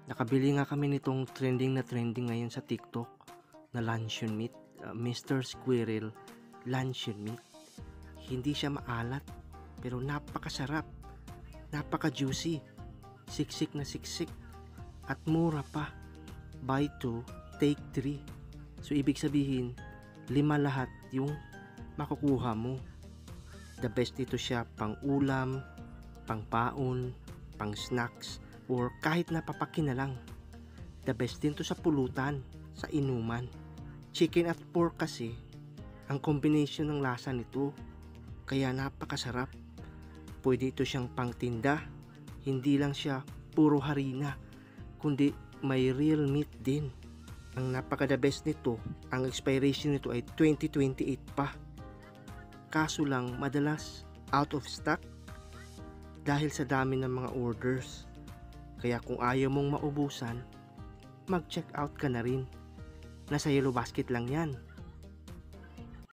Nakabili nga kami nitong trending na trending ngayon sa TikTok na luncheon meat, Mr. Squirrel luncheon meat. Hindi siya maalat pero napakasarap, napaka-juicy, siksik na siksik at mura pa. Buy 2, take 3. So ibig sabihin, 5 lahat yung makukuha mo. The best ito siya pang ulam, pang paon, pang snacks, or kahit napapakin na lang. The best din to sa pulutan, sa inuman. Chicken at pork kasi, ang combination ng lasa nito, kaya napakasarap. Pwede ito siyang pangtinda, hindi lang siya puro harina, kundi may real meat din. Ang napaka the best nito, ang expiration nito ay 2028 pa. Kaso lang madalas out of stock dahil sa dami ng mga orders. Kaya kung ayaw mong maubusan, mag-check out ka na rin. Nasa yellow basket lang yan.